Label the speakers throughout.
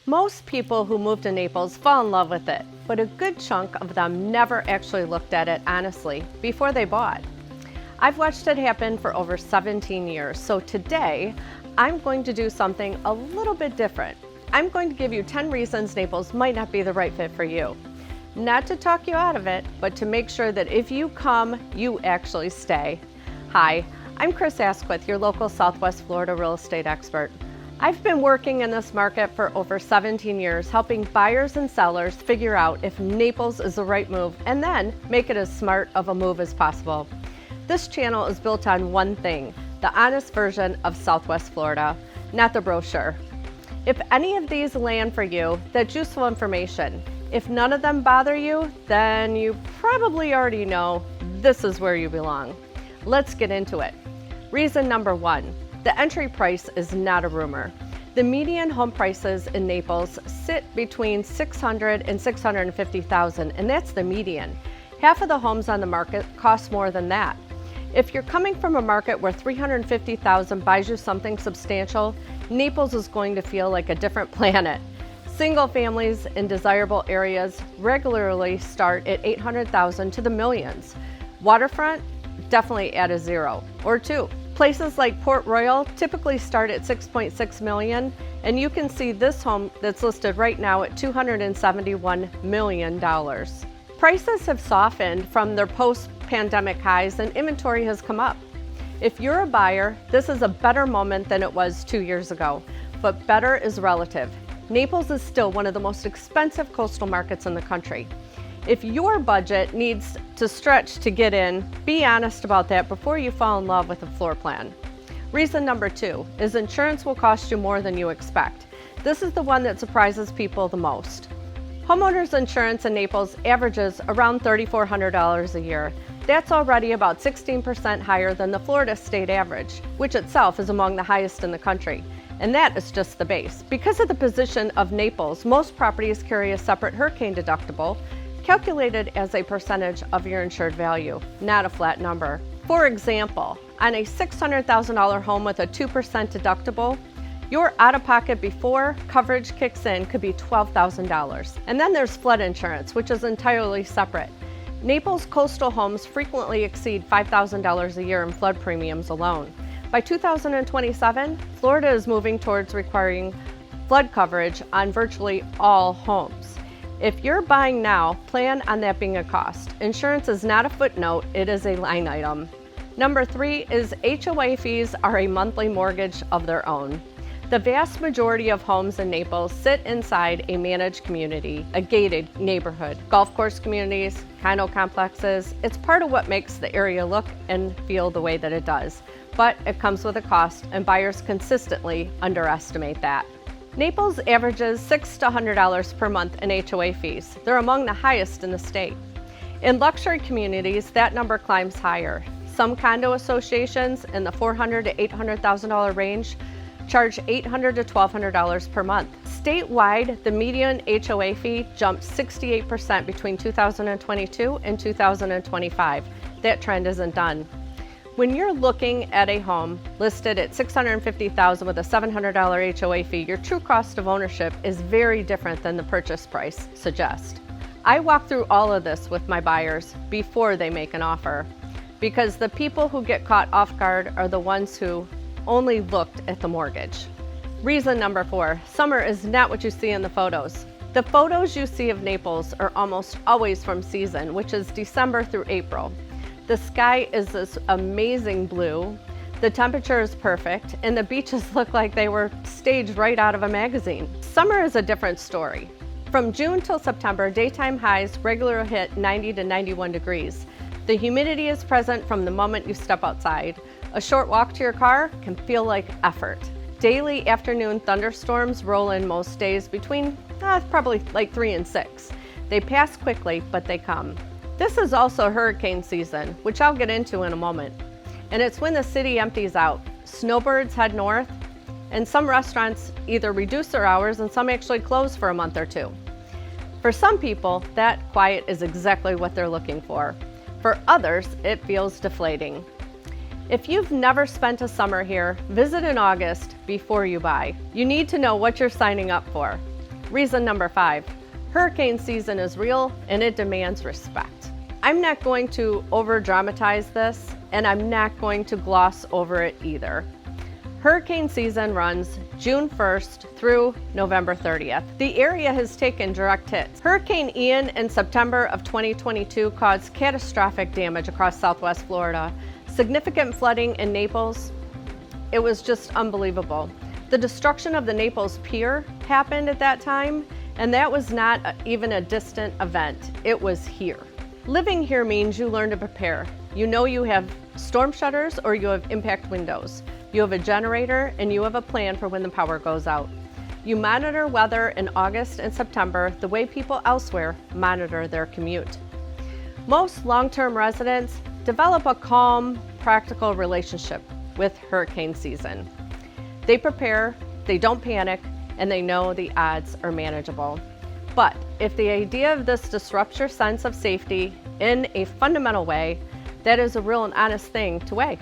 Speaker 1: Most people who move to Naples fall in love with it, but a good chunk of them never actually looked at it honestly before they bought. I've watched it happen for over 17 years, so today I'm going to do something a little bit different. I'm going to give you 10 reasons Naples might not be the right fit for you. Not to talk you out of it, but to make sure that if you come, you actually stay. Hi, I'm Kris Asquith, your local Southwest Florida real estate expert. I've been working in this market for over 17 years, helping buyers and sellers figure out if Naples is the right move and then make it as smart of a move as possible. This channel is built on one thing, the honest version of Southwest Florida, not the brochure. If any of these land for you, that's useful information. If none of them bother you, then you probably already know this is where you belong. Let's get into it. Reason number one, the entry price is not a rumor. The median home prices in Naples sit between $600,000 and $650,000, and that's the median. Half of the homes on the market cost more than that. If you're coming from a market where $350,000 buys you something substantial, Naples is going to feel like a different planet. Single families in desirable areas regularly start at $800,000 to the millions. Waterfront, definitely add a zero or two. Places like Port Royal typically start at $6.6 million, and you can see this home that's listed right now at $271 million. Prices have softened from their post-pandemic highs and inventory has come up. If you're a buyer, this is a better moment than it was 2 years ago, but better is relative. Naples is still one of the most expensive coastal markets in the country. If your budget needs to stretch to get in, be honest about that before you fall in love with a floor plan. Reason number two is insurance will cost you more than you expect. This is the one that surprises people the most. Homeowners insurance in Naples averages around $3,400 a year. That's already about 16% higher than the Florida state average, which itself is among the highest in the country. And that is just the base. Because of the position of Naples, most properties carry a separate hurricane deductible, calculated as a percentage of your insured value, not a flat number. For example, on a $600,000 home with a 2% deductible, your out-of-pocket before coverage kicks in could be $12,000. And then there's flood insurance, which is entirely separate. Naples coastal homes frequently exceed $5,000 a year in flood premiums alone. By 2027, Florida is moving towards requiring flood coverage on virtually all homes. If you're buying now, plan on that being a cost. Insurance is not a footnote, it is a line item. Number three is HOA fees are a monthly mortgage of their own. The vast majority of homes in Naples sit inside a managed community, a gated neighborhood. Golf course communities, condo complexes, it's part of what makes the area look and feel the way that it does. But it comes with a cost, and buyers consistently underestimate that. Naples averages $600 to $100 per month in HOA fees. They're among the highest in the state. In luxury communities, that number climbs higher. Some condo associations in the $400,000 to $800,000 range charge $800 to $1,200 per month. Statewide, the median HOA fee jumped 68% between 2022 and 2025. That trend isn't done. When you're looking at a home listed at $650,000 with a $700 HOA fee, your true cost of ownership is very different than the purchase price suggests. I walk through all of this with my buyers before they make an offer, because the people who get caught off guard are the ones who only looked at the mortgage. Reason number four, summer is not what you see in the photos. The photos you see of Naples are almost always from season, which is December through April. The sky is this amazing blue, the temperature is perfect, and the beaches look like they were staged right out of a magazine. Summer is a different story. From June till September, daytime highs regularly hit 90 to 91 degrees. The humidity is present from the moment you step outside. A short walk to your car can feel like effort. Daily afternoon thunderstorms roll in most days between probably like 3 and 6. They pass quickly, but they come. This is also hurricane season, which I'll get into in a moment. And it's when the city empties out. Snowbirds head north, and some restaurants either reduce their hours and some actually close for a month or two. For some people, that quiet is exactly what they're looking for. For others, it feels deflating. If you've never spent a summer here, visit in August before you buy. You need to know what you're signing up for. Reason number 5, hurricane season is real and it demands respect. I'm not going to over dramatize this, and I'm not going to gloss over it either. Hurricane season runs June 1st through November 30th. The area has taken direct hits. Hurricane Ian in September of 2022 caused catastrophic damage across Southwest Florida. Significant flooding in Naples. It was just unbelievable. The destruction of the Naples Pier happened at that time, and that was not even a distant event. It was here. Living here means you learn to prepare. You know you have storm shutters or you have impact windows. You have a generator and you have a plan for when the power goes out. You monitor weather in August and September the way people elsewhere monitor their commute. Most long-term residents develop a calm, practical relationship with hurricane season. They prepare, they don't panic, and they know the odds are manageable. But if the idea of this disrupts your sense of safety in a fundamental way, that is a real and honest thing to weigh.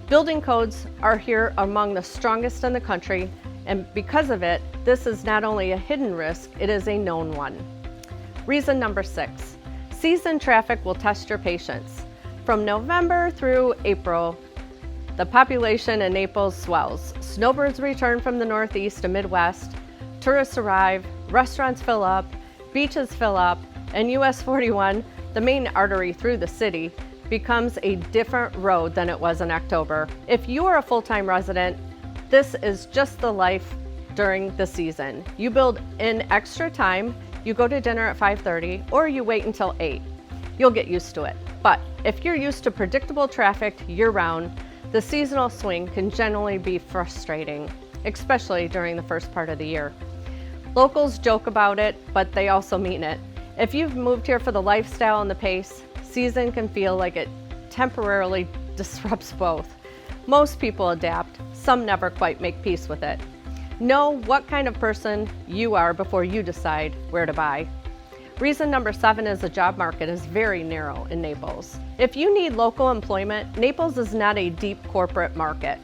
Speaker 1: Building codes are here among the strongest in the country, and because of it, this is not only a hidden risk, it is a known one. Reason number 6, season traffic will test your patience. From November through April, the population in Naples swells. Snowbirds return from the Northeast and Midwest, tourists arrive, restaurants fill up, beaches fill up, and US 41, the main artery through the city, becomes a different road than it was in October. If you are a full-time resident, this is just the life during the season. You build in extra time, you go to dinner at 5:30, or you wait until 8. You'll get used to it. But if you're used to predictable traffic year-round, the seasonal swing can generally be frustrating, especially during the first part of the year. Locals joke about it, but they also mean it. If you've moved here for the lifestyle and the pace, season can feel like it temporarily disrupts both. Most people adapt, some never quite make peace with it. Know what kind of person you are before you decide where to buy. Reason number 7 is the job market is very narrow in Naples. If you need local employment, Naples is not a deep corporate market.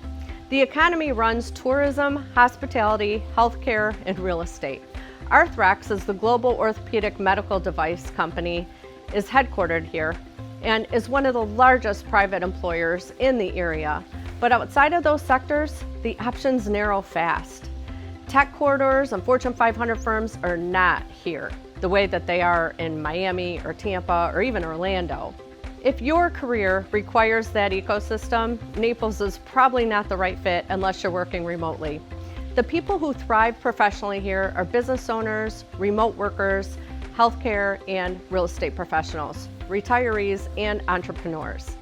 Speaker 1: The economy runs tourism, hospitality, healthcare, and real estate. Arthrex is the global orthopedic medical device company, is headquartered here, and is one of the largest private employers in the area. But outside of those sectors, the options narrow fast. Tech corridors and Fortune 500 firms are not here the way that they are in Miami or Tampa or even Orlando. If your career requires that ecosystem, Naples is probably not the right fit unless you're working remotely. The people who thrive professionally here are business owners, remote workers, healthcare, and real estate professionals, retirees, and entrepreneurs.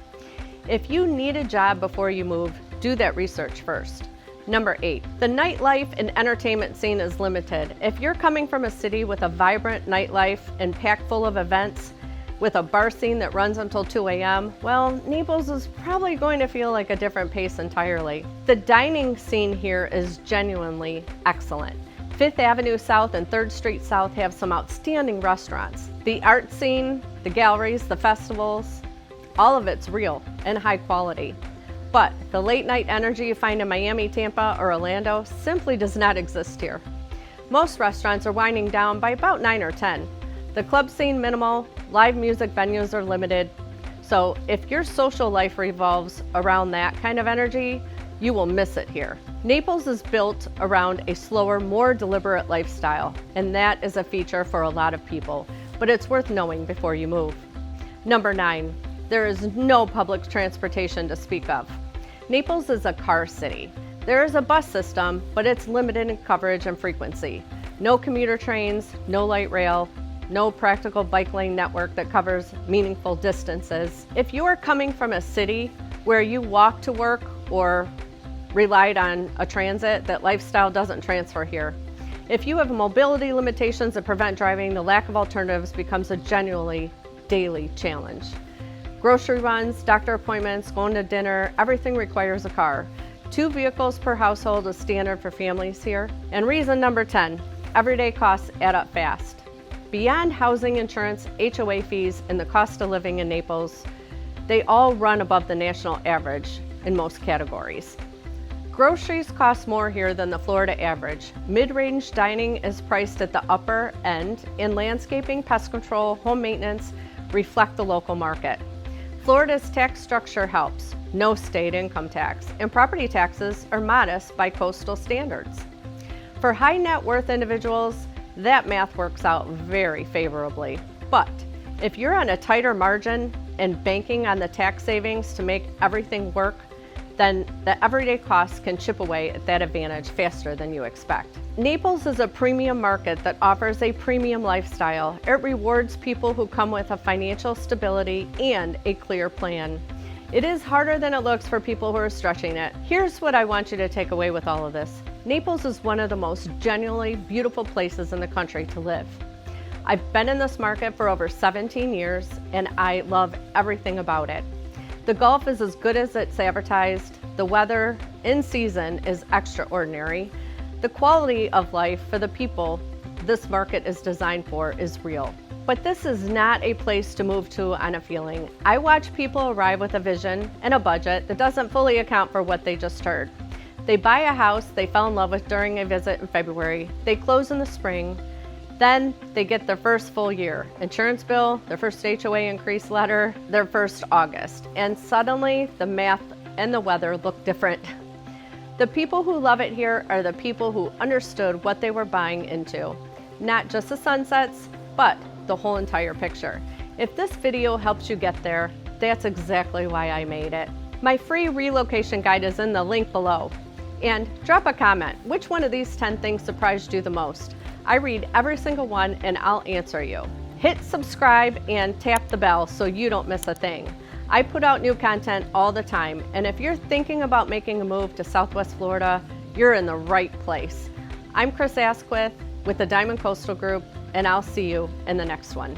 Speaker 1: If you need a job before you move, do that research first. Number 8, the nightlife and entertainment scene is limited. If you're coming from a city with a vibrant nightlife and packed full of events, with a bar scene that runs until 2 a.m., well, Naples is probably going to feel like a different pace entirely. The dining scene here is genuinely excellent. 5th Avenue South and 3rd Street South have some outstanding restaurants. The art scene, the galleries, the festivals, all of it's real and high quality. But the late night energy you find in Miami, Tampa, or Orlando simply does not exist here. Most restaurants are winding down by about 9 or 10. The club scene minimal, live music venues are limited. So if your social life revolves around that kind of energy, you will miss it here. Naples is built around a slower, more deliberate lifestyle, and that is a feature for a lot of people, but it's worth knowing before you move. Number 9, there is no public transportation to speak of. Naples is a car city. There is a bus system, but it's limited in coverage and frequency. No commuter trains, no light rail, no practical bike lane network that covers meaningful distances. If you are coming from a city where you walk to work or relied on a transit, that lifestyle doesn't transfer here. If you have mobility limitations that prevent driving, the lack of alternatives becomes a genuinely daily challenge. Grocery runs, doctor appointments, going to dinner, everything requires a car. 2 vehicles per household is standard for families here. And reason number 10, everyday costs add up fast. Beyond housing insurance, HOA fees, and the cost of living in Naples, they all run above the national average in most categories. Groceries cost more here than the Florida average. Mid-range dining is priced at the upper end, and landscaping, pest control, home maintenance reflect the local market. Florida's tax structure helps. No state income tax, and property taxes are modest by coastal standards. For high net worth individuals, that math works out very favorably. But if you're on a tighter margin and banking on the tax savings to make everything work, then the everyday costs can chip away at that advantage faster than you expect. Naples is a premium market that offers a premium lifestyle. It rewards people who come with a financial stability and a clear plan. It is harder than it looks for people who are stretching it. Here's what I want you to take away with all of this. Naples is one of the most genuinely beautiful places in the country to live. I've been in this market for over 17 years and I love everything about it. The Gulf is as good as it's advertised. The weather in season is extraordinary. The quality of life for the people this market is designed for is real. But this is not a place to move to on a feeling. I watch people arrive with a vision and a budget that doesn't fully account for what they just heard. They buy a house they fell in love with during a visit in February. They close in the spring. Then they get their first full year insurance bill, their first HOA increase letter, their first August, and suddenly the math and the weather look different. The people who love it here are the people who understood what they were buying into, not just the sunsets, but the whole entire picture. If this video helps you get there, that's exactly why I made it. My free relocation guide is in the link below. And drop a comment, which one of these 10 things surprised you the most? I read every single one and I'll answer you. Hit subscribe and tap the bell so you don't miss a thing. I put out new content all the time, and if you're thinking about making a move to Southwest Florida, you're in the right place. I'm Kris Asquith with the Diamond Coastal Group, and I'll see you in the next one.